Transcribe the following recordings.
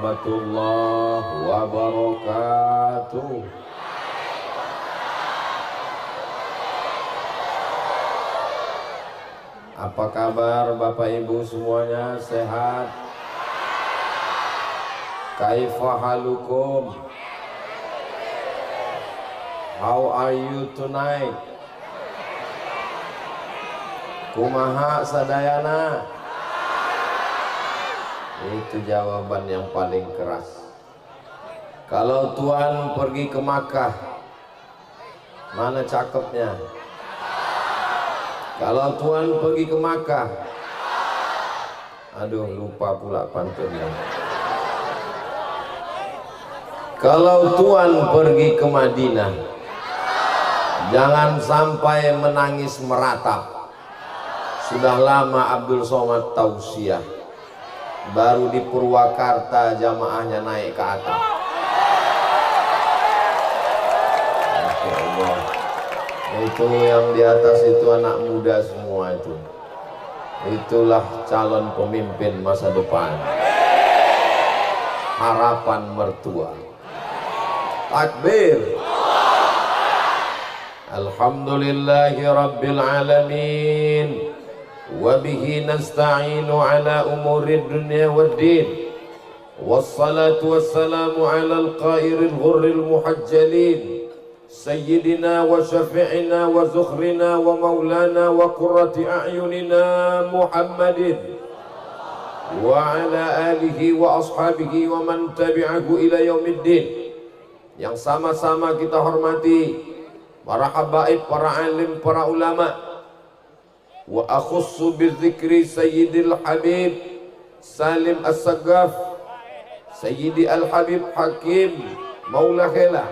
warahmatullahi wabarakatuh. Apa kabar Bapak Ibu semuanya, sehat? Kaifa halukum? How are you tonight? Kumaha sadayana? Itu jawaban yang paling keras. Kalau Tuhan pergi ke Makkah, mana cakepnya? Kalau Tuhan pergi ke Makkah, aduh lupa pula pantunnya. Kalau Tuhan pergi ke Madinah, jangan sampai menangis meratap. Sudah lama Abdul Somad tausiah, baru di Purwakarta jamaahnya naik ke atas. Itu yang di atas itu anak muda semua itu. Itulah calon pemimpin masa depan, harapan mertua. Takbir. Alhamdulillahi rabbil alamin. Wabihi nasta'inu ala umuri dunia waddin. Wassalatu wassalamu ala al-qairil ghurril muhajjalin Sayyidina wa syafi'ina wa zukhrina wa maulana wa qurrati a'yunina Muhammadin wa ala alihi wa ashabihi wa man tabi'ahu ila yaumiddin. Yang sama-sama kita hormati para habaib, para alim, para ulama. Wa akhussu bizikri Sayyidil Habib Salim As-Saggaf, Sayyidi Al-Habib Hakim Maula Khela.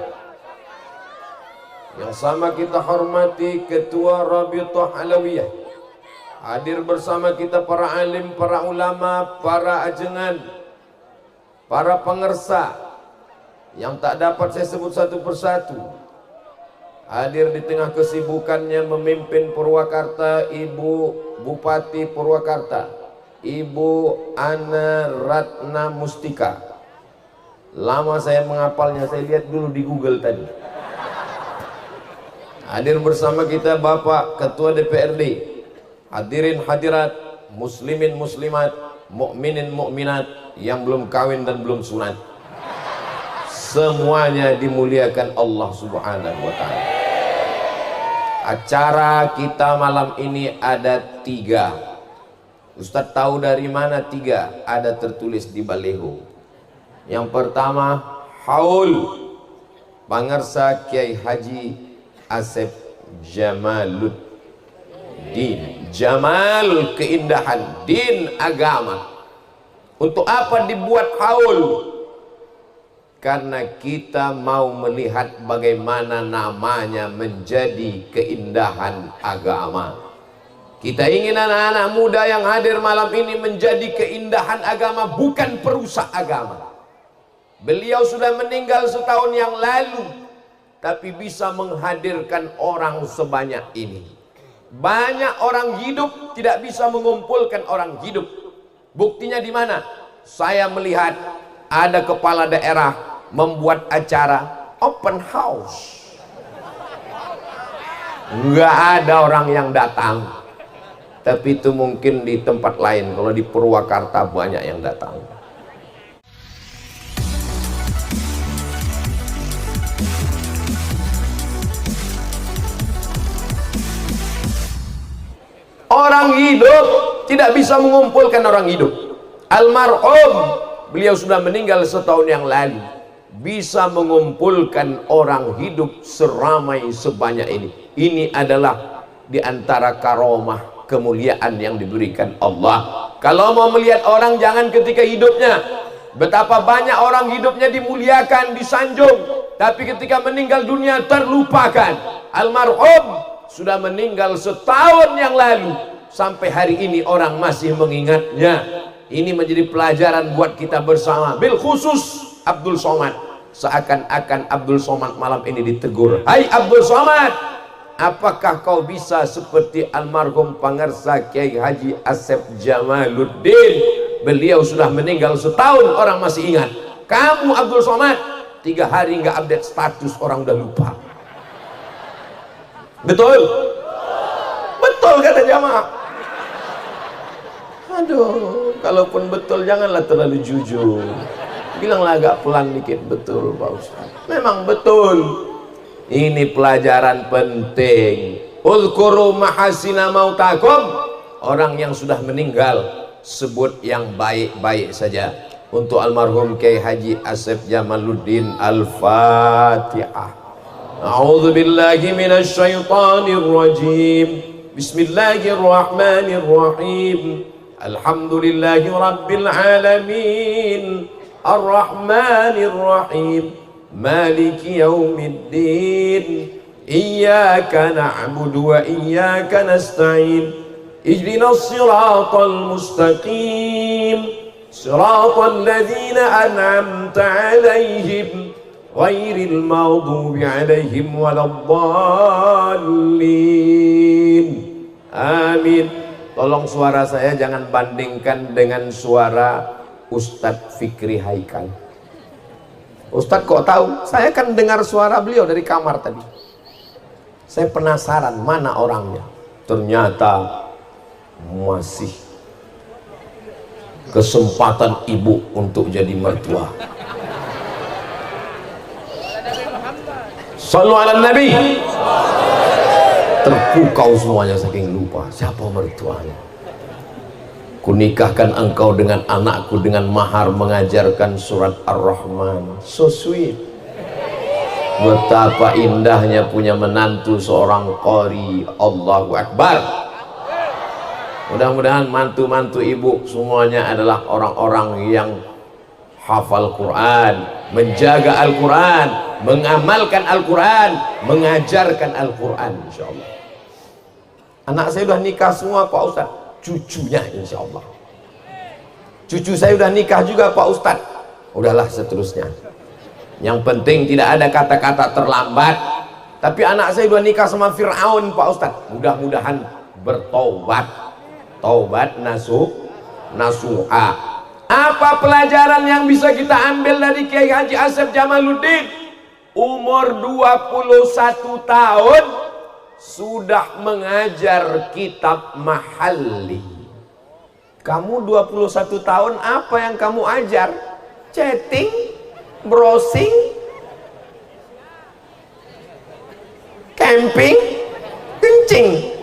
Yang sama kita hormati Ketua Rabithah Alawiyah. Hadir bersama kita para alim, para ulama, para ajengan, para pengersa yang tak dapat saya sebut satu persatu. Hadir di tengah kesibukannya memimpin Purwakarta Ibu Bupati Purwakarta, Ibu Ana Ratna Mustika. Lama saya menghafalnya, saya lihat dulu di Google tadi. Hadir bersama kita Bapak Ketua DPRD, hadirin hadirat, muslimin muslimat, mukminin mukminat yang belum kawin dan belum sunat. Semuanya dimuliakan Allah Subhanahu wa ta'ala. Acara kita malam ini ada 3. Ustadz tahu dari mana 3? Ada tertulis di baleho. Yang pertama, haul Pangarsa Kiai Haji Asep Jamaluddin. Jamal keindahan, din agama. Untuk apa dibuat haul? Karena kita mau melihat bagaimana namanya menjadi keindahan agama. Kita ingin anak-anak muda yang hadir malam ini menjadi keindahan agama, bukan perusak agama. Beliau sudah meninggal setahun yang lalu, tapi bisa menghadirkan orang sebanyak ini. Banyak orang hidup tidak bisa mengumpulkan orang hidup. Buktinya di mana? Saya melihat ada kepala daerah membuat acara open house, nggak ada orang yang datang. Tapi itu mungkin di tempat lain. Kalau di Purwakarta banyak yang datang. Orang hidup tidak bisa mengumpulkan orang hidup. Almarhum, beliau sudah meninggal setahun yang lalu, bisa mengumpulkan orang hidup seramai sebanyak ini. Ini adalah di antara karomah kemuliaan yang diberikan Allah. Kalau mau melihat orang, jangan ketika hidupnya. Betapa banyak orang hidupnya dimuliakan, disanjung, tapi ketika meninggal dunia terlupakan. Almarhum sudah meninggal setahun yang lalu, sampai hari ini orang masih mengingatnya. Ini menjadi pelajaran buat kita bersama, bil khusus Abdul Somad. Seakan-akan Abdul Somad malam ini ditegur, hai Abdul Somad, apakah kau bisa seperti almarhum Pangarsa Kiai Haji Asep Jamaluddin? beliau sudah meninggal setahun orang masih ingat. Kamu Abdul Somad 3 hari nggak update status, orang udah lupa. Betul? Betul kata jamaah. Aduh, kalaupun betul janganlah terlalu jujur. Bilanglah agak pelan dikit. Betul Pak Ustaz, memang betul. Ini pelajaran penting. Ulkuru mahasina mautakum. Orang yang sudah meninggal sebut yang baik-baik saja. Untuk almarhum Kiai Haji Asep Jamaluddin, Al-Fatihah. A'udzu billahi minasy syaithanir rajim. Bismillahirrahmanirrahim. Alhamdulillahi rabbil alamin. Ar-Rahmanir Rahim. Maliki yaumiddin. Iyyaka na'budu wa iyyaka nasta'in. Ihdinas siratal mustaqim. Siratal ladzina an'amta 'alaihim ghairil maghdubi 'alaihim waladdallin. Amin. Tolong suara saya jangan bandingkan dengan suara Ustadz Fikri Haikal. Ustadz kok tahu? Saya kan dengar suara beliau dari kamar tadi. Saya penasaran mana orangnya. Ternyata masih kesempatan ibu untuk jadi mertua. Sallu ala Nabi. Terpukau semuanya saking lupa siapa mertuanya. Kunikahkan engkau dengan anakku dengan mahar mengajarkan surat Ar-Rahman. So sweet. Betapa indahnya punya menantu seorang qari. Allahu Akbar. Mudah-mudahan mantu-mantu ibu semuanya adalah orang-orang yang hafal Quran, menjaga Al-Quran, mengamalkan Al-Quran, mengajarkan Al-Quran, insyaallah. Anak saya sudah nikah semua Pak Ustadz, cucunya insyaallah. Cucu saya sudah nikah juga Pak Ustadz. Udahlah seterusnya. Yang penting tidak ada kata-kata terlambat. Tapi anak saya sudah nikah sama Fir'aun Pak Ustadz. Mudah-mudahan bertaubat. Taubat nasuha. Apa pelajaran yang bisa kita ambil dari Kiai Haji Asep Jamaluddin? Umur 21 tahun sudah mengajar kitab mahalli. Kamu 21 tahun apa yang kamu ajar? Chatting, browsing, camping, kencing.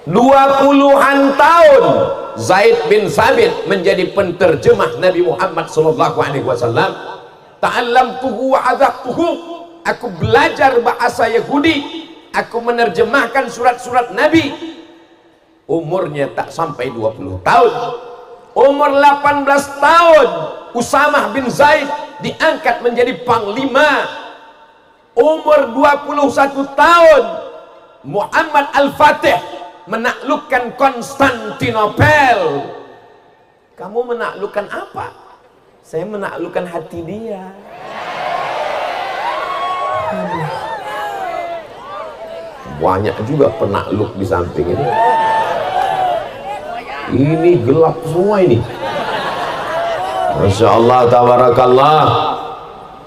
20-an tahun Zaid bin Sabit menjadi penterjemah Nabi Muhammad SAW. Ta'allamtuhu wa adzaqtuhu. Aku belajar bahasa Yahudi, aku menerjemahkan surat-surat Nabi. Umurnya tak sampai 20 tahun. Umur 18 tahun Usamah bin Zaid diangkat menjadi panglima. Umur 21 tahun Muhammad Al-Fatih menaklukkan Konstantinopel. Kamu menaklukkan apa? Saya menaklukkan hati dia. Banyak juga penakluk di samping ini. Ini gelap semua ini. Masya Allah, tabarakallah.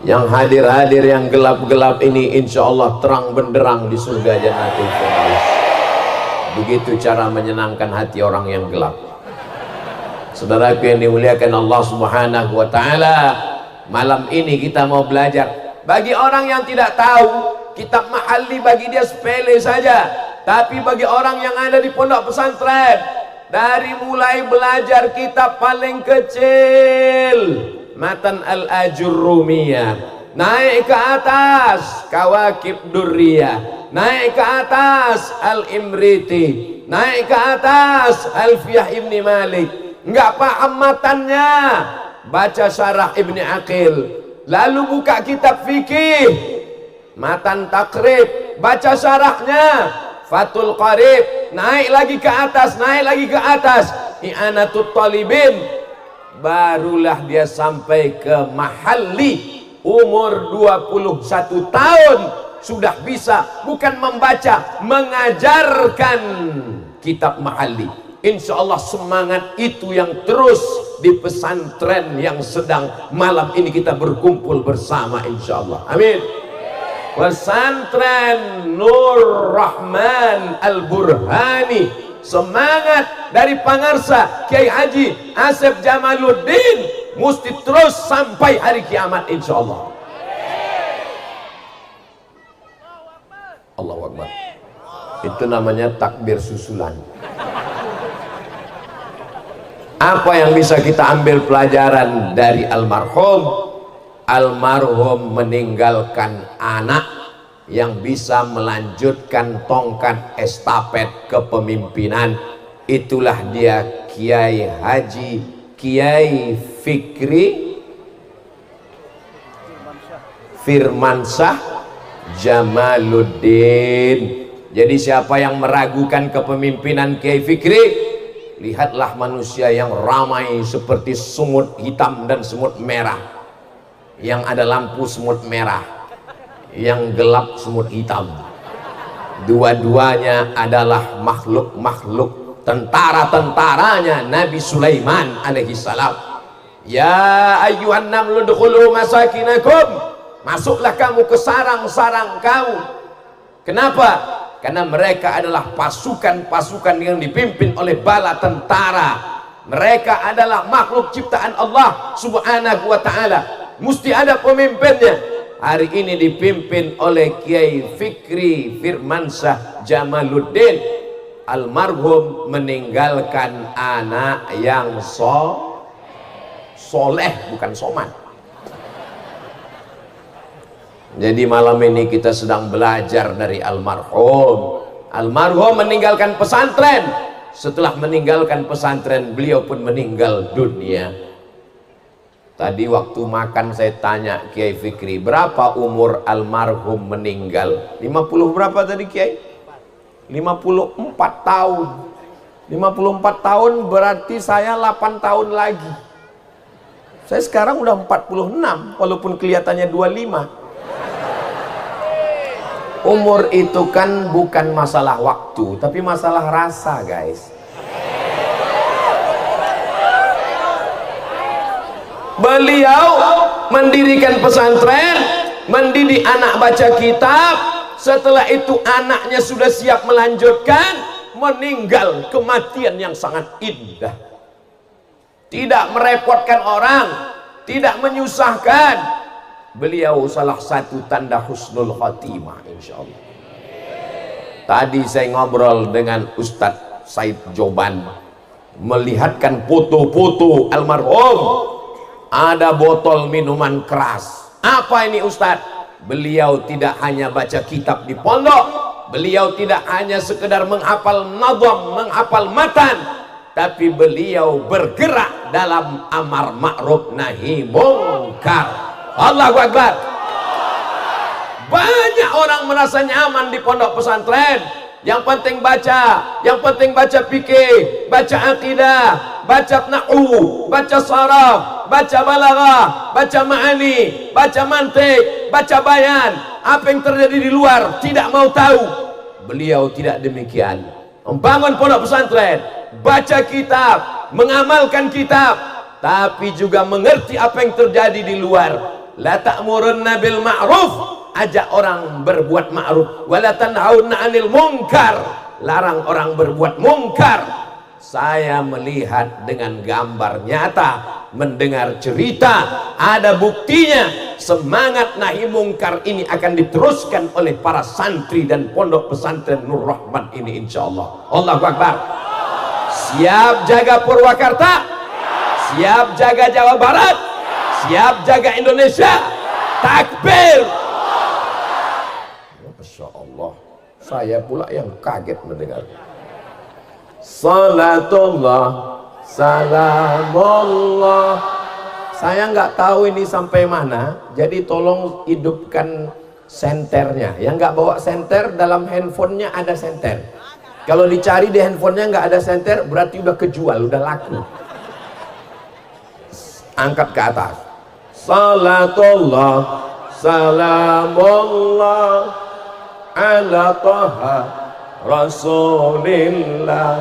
Yang hadir-hadir yang gelap-gelap ini insya Allah terang benderang di surga Jannatul Firdaus. Begitu cara menyenangkan hati orang yang gelap. Saudaraku yang dimuliakan Allah Subhanahu wa Ta'ala, malam ini kita mau belajar. Bagi orang yang tidak tahu, kitab mahalli bagi dia sepele saja. Tapi bagi orang yang ada di pondok pesantren, dari mulai belajar kitab paling kecil, Matan Al-Ajurrumiyah, naik ke atas Kawakib Durriyah, naik ke atas Al-Imriti, naik ke atas Alfiyah Ibni Malik. Nggak paham matannya, baca syarah Ibni Aqil. Lalu buka kitab fikih, Matan Takrib, baca syarahnya Fathul Qarib, naik lagi ke atas, naik lagi ke atas I'anatul Talibin. Barulah dia sampai ke mahalli. Umur 21 tahun sudah bisa bukan membaca, mengajarkan kitab mahalli. Insya Allah semangat itu yang terus di pesantren yang sedang malam ini kita berkumpul bersama, insya Allah. Amin. Pesantren Nur Rahman Al-Burhani, semangat dari Pangarsa Kiai Haji Asep Jamaluddin mesti terus sampai hari kiamat, insya Allah. Allahu Akbar. Itu namanya takbir susulan. Apa yang bisa kita ambil pelajaran dari almarhum? Almarhum meninggalkan anak yang bisa melanjutkan tongkat estafet kepemimpinan. Itulah dia Kiai Haji Kiai Fikri Firmansyah Jamaluddin. Jadi siapa yang meragukan kepemimpinan Kiai Fikri, lihatlah manusia yang ramai seperti semut hitam dan semut merah, yang ada lampu semut merah, yang gelap semut hitam. Dua-duanya adalah makhluk-makhluk tentara-tentaranya Nabi Sulaiman alaihissalam. Ya ayyuhan namlu dukhulu masakinakum, masuklah kamu ke sarang-sarang kamu. Kenapa? Karena mereka adalah pasukan-pasukan yang dipimpin oleh bala tentara. Mereka adalah makhluk ciptaan Allah subhanahu wa ta'ala. Mesti ada pemimpinnya. Hari ini dipimpin oleh Kiai Fikri Firmansyah Jamaluddin. Almarhum meninggalkan anak yang soleh, bukan soman. Jadi malam ini kita sedang belajar dari almarhum. Almarhum meninggalkan pesantren. Setelah meninggalkan pesantren, beliau pun meninggal dunia. Tadi waktu makan saya tanya Kiai Fikri, berapa umur almarhum meninggal? 50 berapa tadi Kiai? 54 tahun. 54 tahun berarti saya 8 tahun lagi. Saya sekarang udah 46 walaupun kelihatannya 25. Umur itu kan bukan masalah waktu, tapi masalah rasa, guys. Beliau mendirikan pesantren, mendidik anak baca kitab. Setelah itu anaknya sudah siap melanjutkan, meninggal kematian yang sangat indah. Tidak merepotkan orang, tidak menyusahkan. Beliau salah satu tanda husnul khotimah, insya Allah. Tadi saya ngobrol dengan Ustadz Said Joban, melihatkan foto-foto almarhum. Ada botol minuman keras. Apa ini Ustadz? Beliau tidak hanya baca kitab di pondok, beliau tidak hanya sekedar menghafal nadham, menghafal matan, tapi beliau bergerak dalam amar ma'ruf nahi mungkar. Allahu Akbar. Banyak orang merasa nyaman di pondok pesantren. Yang penting baca fikih, baca akidah, baca nahwu, baca saraf, baca balaghah, baca ma'ani, baca mantik, baca bayan. Apa yang terjadi di luar tidak mau tahu. Beliau tidak demikian. Membangun pondok pesantren, baca kitab, mengamalkan kitab, tapi juga mengerti apa yang terjadi di luar. La ta'murunna bil ma'ruf, ajak orang berbuat ma'ruf, wa la tanhauna 'anil munkar, larang orang berbuat munkar. Saya melihat dengan gambar nyata, mendengar cerita, ada buktinya. Semangat nahi mungkar ini akan diteruskan oleh para santri dan pondok pesantren Nur Rahman ini, insyaallah. Allahu Akbar. Siap jaga Purwakarta, siap jaga Jawa Barat, siap jaga Indonesia. Takbir. Masya Allah, saya pula yang kaget mendengar. Salatullah, salamullah. Saya nggak tahu ini sampai mana, jadi tolong hidupkan senternya. Yang nggak bawa senter, dalam handphonenya ada senter. Kalau dicari di handphonenya nggak ada senter, berarti udah kejual, udah laku. Angkat ke atas. Salatullah, salamullah ala Taha Rasulillah.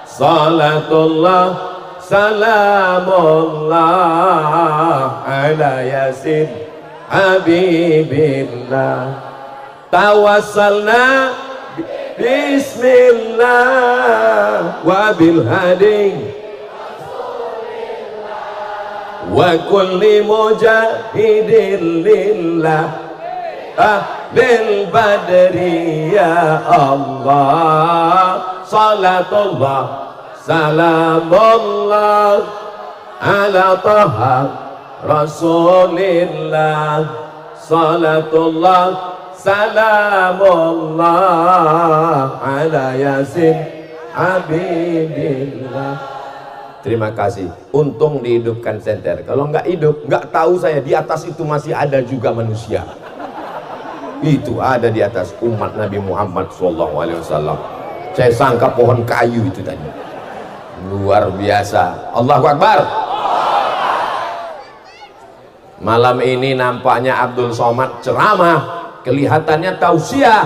salatullah salamullah ala yasin habibillah tawassalna bismillah wa bil hadi wa kulli mujahidin lillah bil badri ya Allah salatullah salamullah ala taha rasulillah salatullah salamullah ala yasin habibillah. Terima kasih. Untung dihidupkan senter. Kalau nggak hidup, nggak tahu saya di atas itu masih ada juga manusia. Itu ada di atas umat Nabi Muhammad SAW. Saya sangka pohon kayu itu tadi. Luar biasa. Allahu Akbar. Malam ini nampaknya Abdul Somad ceramah, kelihatannya tausiah,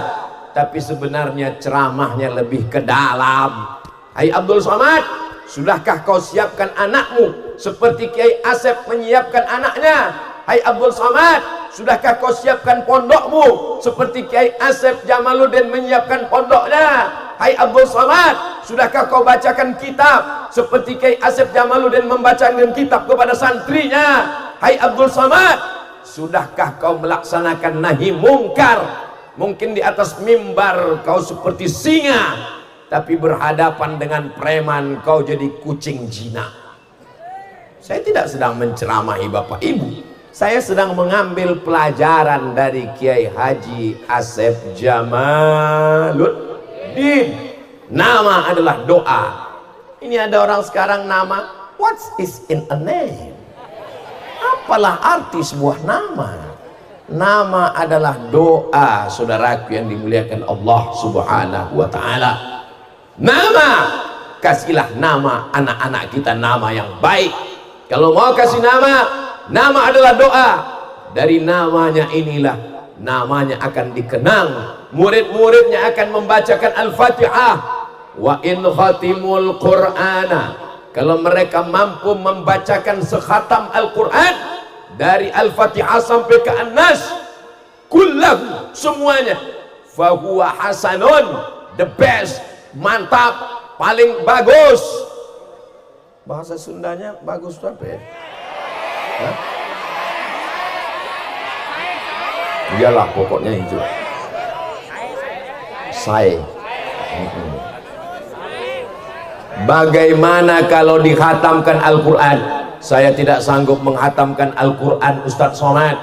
tapi sebenarnya ceramahnya lebih ke dalam. Hai Abdul Somad, sudahkah kau siapkan anakmu seperti Kiai Asep menyiapkan anaknya? Hai Abdul Somad, sudahkah kau siapkan pondokmu seperti Kiai Asep Jamaluddin menyiapkan pondoknya? Hai Abdul Somad, sudahkah kau bacakan kitab seperti Kiai Asep Jamaluddin membacakan kitab kepada santrinya? Hai Abdul Somad, sudahkah kau melaksanakan nahi mungkar? Mungkin di atas mimbar kau seperti singa, tapi berhadapan dengan preman kau jadi kucing jinak. Saya tidak sedang menceramahi Bapak Ibu, saya sedang mengambil pelajaran dari Kiai Haji Asep Jamaluddin. Nama adalah doa. Ini ada orang sekarang nama, what is in a name? Apalah arti sebuah nama? Nama adalah doa, saudaraku yang dimuliakan Allah Subhanahu wa ta'ala. Nama, kasihlah nama anak-anak kita nama yang baik. Kalau mau kasih nama adalah doa. Dari namanya inilah namanya akan dikenang, murid-muridnya akan membacakan Al-Fatihah. Wa in khatimul Qur'ana, kalau mereka mampu membacakan sekhatam Al-Quran dari Al-Fatihah sampai ke An-Nas kullahu, semuanya, fahuwa hasanun, the best, mantap, paling bagus. Bahasa Sundanya bagus itu apa ya? Hah? Iyalah pokoknya itu. Saya. Bagaimana kalau dikhatamkan Al-Quran? Saya tidak sanggup menghatamkan Al-Quran, Ustadz Somad.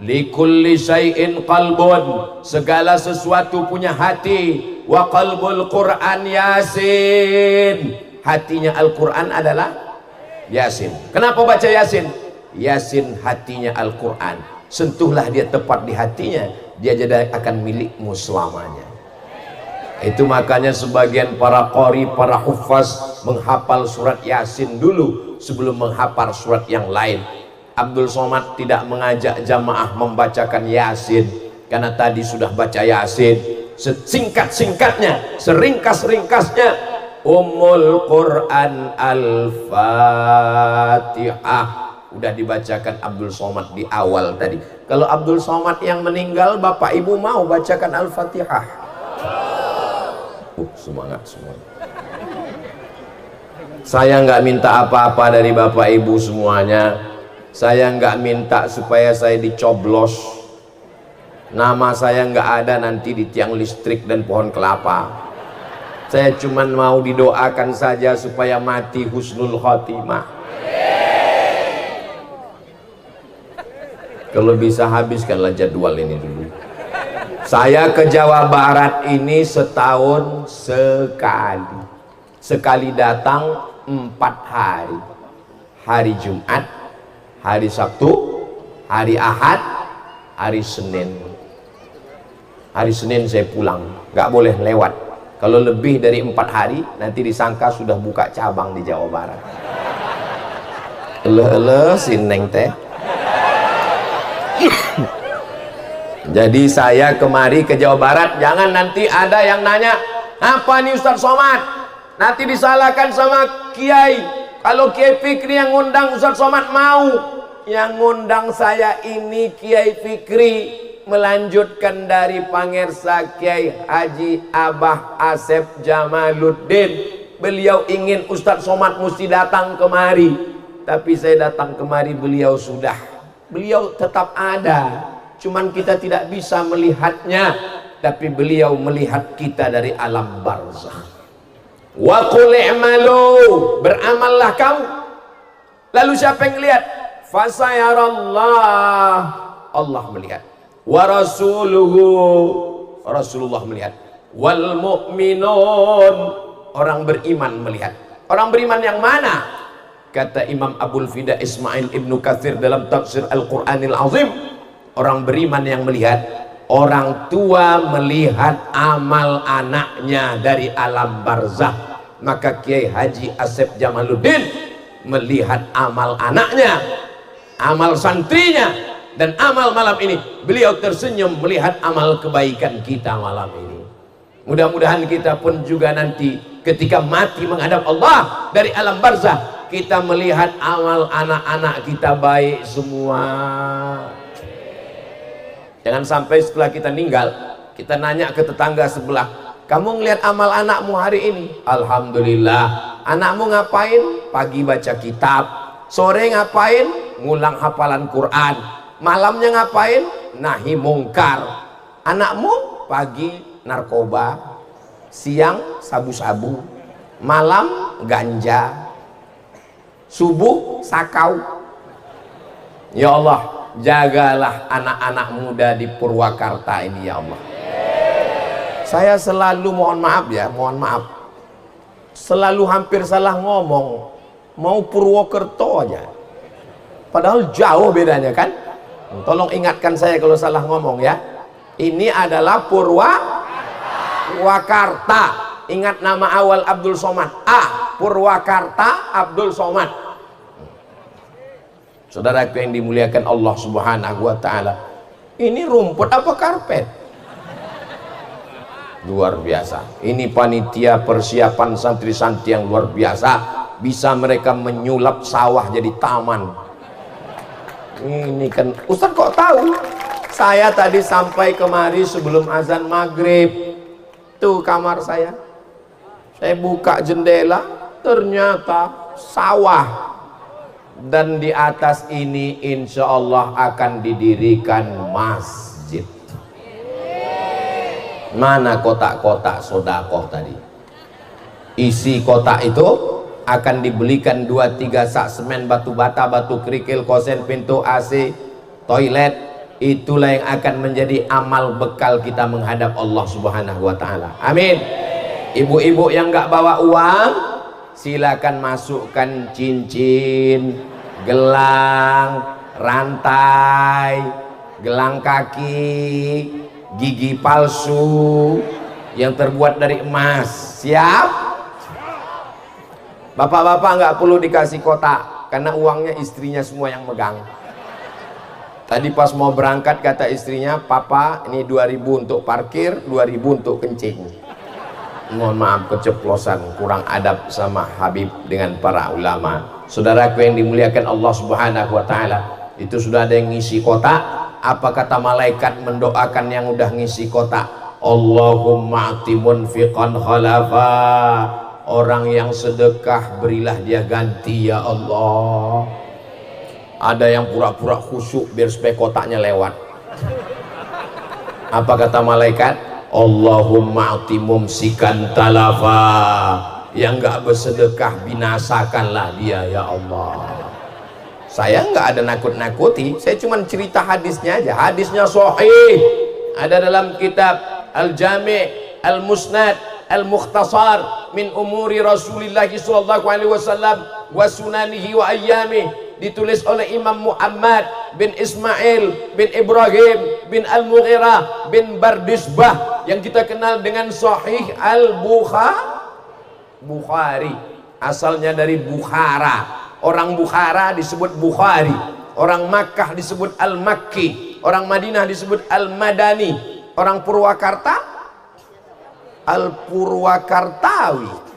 Likulli syai'in qalbun, segala sesuatu punya hati. Wa qalbul Quran Yasin, hatinya Al-Quran adalah Yasin. Kenapa baca Yasin? Yasin hatinya Al-Quran. Sentuhlah dia tepat di hatinya, dia jadi akan milikmu selamanya. Itu makanya sebagian para qori, para hufaz menghafal surat Yasin dulu sebelum menghafal surat yang lain. Abdul Somad tidak mengajak jamaah membacakan Yasin karena tadi sudah baca Yasin. Sesingkat-singkatnya, seringkas-ringkasnya, Ummul Quran Al-Fatihah udah dibacakan Abdul Somad di awal tadi. Kalau Abdul Somad yang meninggal, Bapak Ibu mau bacakan Al-Fatihah? Semangat semua. Saya nggak minta apa-apa dari Bapak Ibu semuanya. Saya nggak minta supaya saya dicoblos, nama saya nggak ada nanti di tiang listrik dan pohon kelapa. Saya cuma mau didoakan saja supaya mati husnul khotimah. Kalau bisa habiskanlah jadwal ini dulu. Saya ke Jawa Barat ini setahun sekali. Sekali datang 4 hari. Hari Jumat, hari Sabtu, hari Ahad, hari Senin. Hari Senin saya pulang, nggak boleh lewat. Kalau lebih dari 4 hari, nanti disangka sudah buka cabang di Jawa Barat. Eleh-eleh sineng teh. Jadi saya kemari ke Jawa Barat, jangan nanti ada yang nanya, apa nih Ustadz Somad? Nanti disalahkan sama kiai. Kalau Kiai Fikri yang ngundang Ustaz Somad mau. Yang ngundang saya ini Kiai Fikri, melanjutkan dari Pangersa Kiai Haji Abah Asep Jamaluddin. Beliau ingin Ustaz Somad mesti datang kemari, tapi saya datang kemari beliau sudah. Beliau tetap ada, cuman kita tidak bisa melihatnya, tapi beliau melihat kita dari alam barzakh. Wa qul i'malu, beramallah kamu. Lalu siapa yang lihat? Fasayarallah, Allah melihat. Wa rasuluhu, Rasulullah melihat. Wal mu'minun, orang beriman melihat. Orang beriman yang mana? Kata Imam Abul Fida Ismail Ibnu Katsir dalam tafsir Al-Qur'anil Azim, orang beriman yang melihat, orang tua melihat amal anaknya dari alam barzakh. Maka Kiai Haji Asep Jamaluddin melihat amal anaknya, amal santrinya, dan amal malam ini. Beliau tersenyum melihat amal kebaikan kita malam ini. Mudah-mudahan kita pun juga nanti ketika mati menghadap Allah dari alam barzakh, kita melihat amal anak-anak kita baik semua. Jangan sampai setelah kita meninggal, kita nanya ke tetangga sebelah, kamu ngelihat amal anakmu hari ini? Alhamdulillah. Anakmu ngapain? Pagi baca kitab, sore ngapain? Ngulang hafalan Quran, malamnya ngapain? Nahi mungkar. Anakmu pagi narkoba, siang sabu-sabu, malam ganja, subuh sakau. Ya Allah, jagalah anak-anak muda di Purwakarta ini ya Allah. Saya selalu mohon maaf ya, mohon maaf, selalu hampir salah ngomong, mau Purwokerto aja, padahal jauh bedanya kan. Tolong ingatkan saya kalau salah ngomong ya. Ini adalah Purwakarta. Ingat nama awal Abdul Somad, Purwakarta Abdul Somad. Saudaraku yang dimuliakan Allah Subhanahu wa taala, ini rumput apa karpet? Luar biasa. Ini panitia persiapan santri-santri yang luar biasa. Bisa mereka menyulap sawah jadi taman. Ini kan Ustaz kok tahu? Saya tadi sampai kemari sebelum azan maghrib. Tuh kamar saya. Saya buka jendela, ternyata sawah. Dan di atas ini insya Allah akan didirikan masjid. Mana kotak-kotak sodakoh tadi? Isi kotak itu akan dibelikan 2-3 sak semen, batu bata, batu kerikil, kosen, pintu AC, toilet. Itulah yang akan menjadi amal bekal kita menghadap Allah Subhanahu wa taala. Amin. Ibu-ibu yang nggak bawa uang, silakan masukkan cincin, gelang, rantai, gelang kaki, gigi palsu yang terbuat dari emas. Siap? Bapak-bapak nggak perlu dikasih kotak karena uangnya istrinya semua yang megang. Tadi pas mau berangkat kata istrinya, papa ini 2000 untuk parkir, 2000 untuk kencing. Mohon maaf keceplosan, kurang adab sama Habib dengan para ulama. Saudaraku yang dimuliakan Allah Subhanahu wa taala, itu sudah ada yang ngisi kotak. Apa kata malaikat mendoakan yang udah ngisi kotak? Allahumma ati munfiqan khalafa. Orang yang sedekah berilah dia ganti ya Allah. Ada yang pura-pura khusyuk biar supaya kotaknya lewat. Apa kata malaikat? Allahumma ati mumsikan talafa. Yang nggak bersedekah binasakanlah dia ya Allah. Saya nggak ada nakut-nakuti, saya cuma cerita hadisnya aja. Hadisnya sahih, ada dalam kitab Al-Jami' Al-Musnad Al-Mukhtasar min umuri Rasulillah sallallahu alaihi wasallam wa sunanihi wa ayyamih, ditulis oleh Imam Muhammad bin Ismail bin Ibrahim bin Al-Mughirah bin Bardisbah yang kita kenal dengan Sahih Al-Bukhari. Asalnya dari Bukhara. Orang Bukhara disebut Bukhari, orang Makkah disebut Al-Makki, orang Madinah disebut Al-Madani, orang Purwakarta Al-Purwakartawi.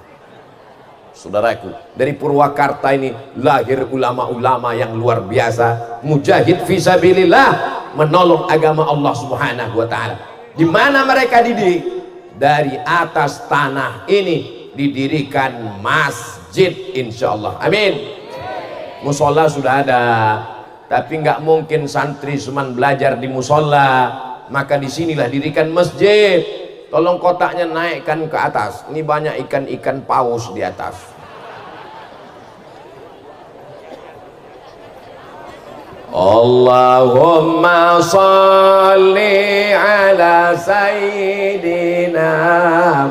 Saudaraku, dari Purwakarta ini lahir ulama-ulama yang luar biasa, mujahid fisabilillah, menolong agama Allah Subhanahu wa taala. Di mana mereka dididik? Dari atas tanah ini didirikan masjid, insyaallah. Amin. Musola sudah ada, tapi nggak mungkin santri cuma belajar di musola, maka disinilah dirikan masjid. Tolong kotaknya naikkan ke atas, ini banyak ikan-ikan paus di atas. Allahumma salli ala sayyidina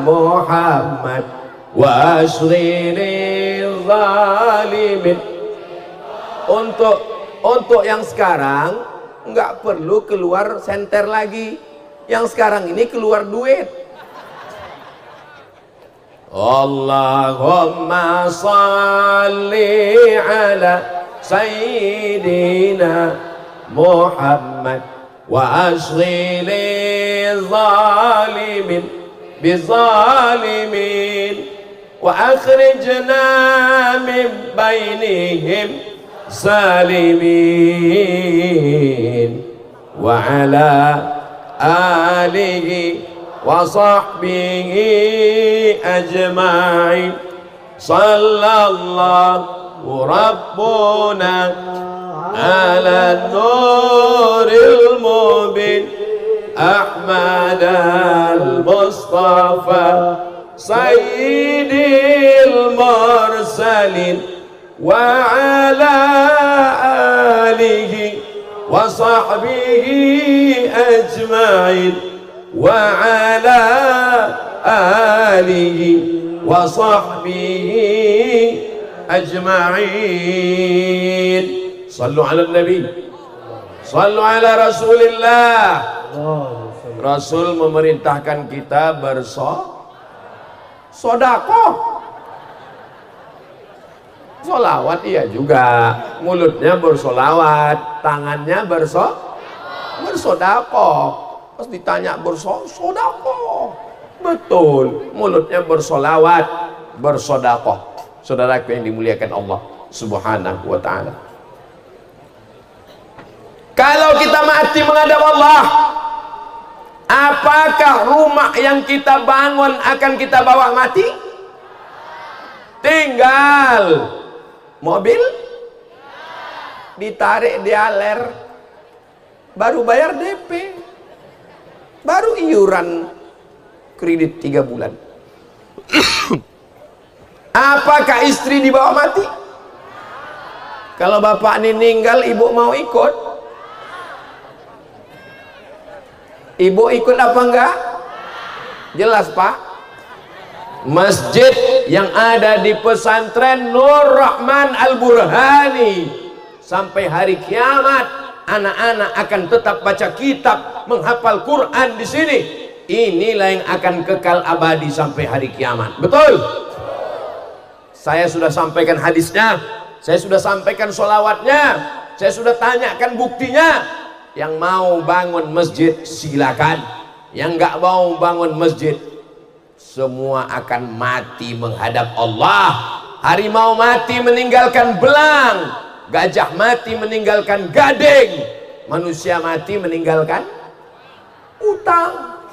Muhammad wa asril zalimin. Untuk yang sekarang nggak perlu keluar senter lagi, yang sekarang ini keluar duit. Allahumma salli ala sayyidina Muhammad wa asghilil zalimin bizalimin wa akhrijna min bainihim salimin wa ala alihi wa sahbihi ajma'in. Sallallahu rabbuna ala nuril mubin Ahmad al-Mustafa sayyidil mursalin wa ala alihi wa sahbihi ajma'in wa ala alihi wa sahbihi ajma'in. Sallu ala nabi, sallu ala rasulillah. Rasul memerintahkan kita bersodakoh. Solawat iya juga, mulutnya bersolawat, tangannya bersodakoh. Pas ditanya bersodakoh, betul, mulutnya bersolawat, bersodakoh. Saudaraku yang dimuliakan Allah Subhanahu wa ta'ala, kalau kita mati menghadap Allah, apakah rumah yang kita bangun akan kita bawa mati? Tinggal mobil ditarik di aler, baru bayar DP, baru iuran kredit 3 bulan. Apakah istri dibawa mati? Kalau bapak ini meninggal, ibu mau ikut? Ibu ikut apa enggak? Jelas pak. Masjid yang ada di pesantren Nur Rahman Al-Burhani, sampai hari kiamat anak-anak akan tetap baca kitab, menghafal Quran di sini. Inilah yang akan kekal abadi sampai hari kiamat. Betul? Saya sudah sampaikan hadisnya, saya sudah sampaikan sholawatnya, saya sudah tanyakan buktinya. Yang mau bangun masjid silakan, yang nggak mau bangun masjid semua akan mati menghadap Allah. Harimau mati meninggalkan belang, gajah mati meninggalkan gading, manusia mati meninggalkan utang.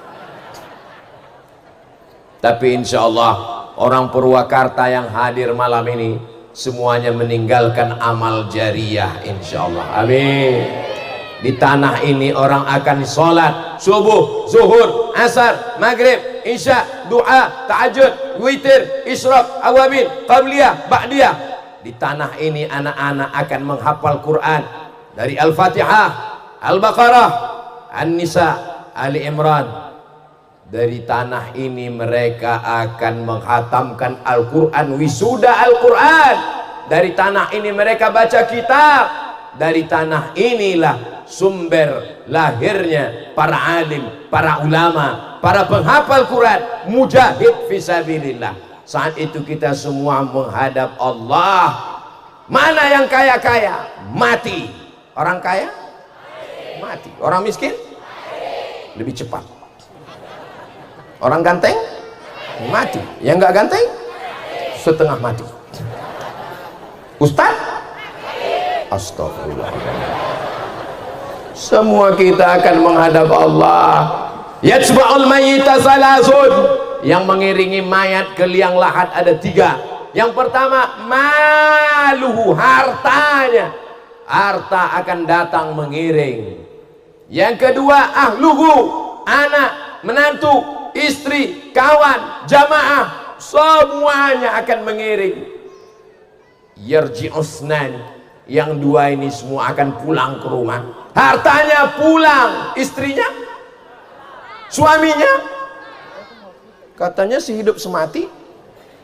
Tapi insya Allah orang Purwakarta yang hadir malam ini semuanya meninggalkan amal jariah, insya Allah. Amin. Di tanah ini orang akan sholat subuh, zuhur, asar, maghrib, isya, doa, tahajud, witir, isyraq, awabin, qabliyah, ba'diyah. Di tanah ini anak-anak akan menghafal Quran dari Al-Fatihah, Al-Baqarah, An-Nisa, Ali Imran. Dari tanah ini mereka akan menghatamkan Al-Quran, wisuda Al-Quran. Dari tanah ini mereka baca kitab. Dari tanah inilah sumber lahirnya para alim, para ulama, para penghafal Quran, mujahid fisabilillah. Saat itu kita semua menghadap Allah. Mana yang kaya-kaya? Mati. Orang kaya? Mati. Orang miskin? Lebih cepat. Orang ganteng? Mati. Yang nggak ganteng? setengah mati. Ustaz, astagfirullah. Semua kita akan menghadap Allah. Yatba'ul mayyita salasun, yang mengiringi mayat ke liang lahat ada 3. Yang pertama, maluhu, hartanya. Harta akan datang mengiring. Yang kedua, ahluhu, anak, menantu, istri, kawan, jamaah, semuanya akan mengiring. Yarji'usnan, yang 2 ini semua akan pulang ke rumah. Hartanya pulang, istrinya, suaminya. Katanya si hidup semati,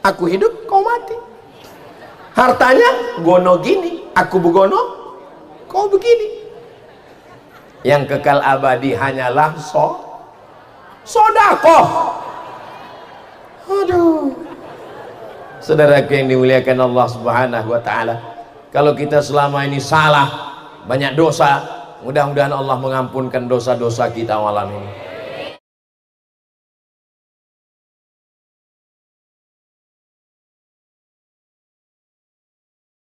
aku hidup, kau mati. Hartanya gono gini, aku begono, kau begini. Yang kekal abadi hanyalah sodakoh. Aduh, saudaraku yang dimuliakan Allah Subhanahu wa ta'ala, kalau kita selama ini salah, banyak dosa, mudah-mudahan Allah mengampunkan dosa-dosa kita malam ini.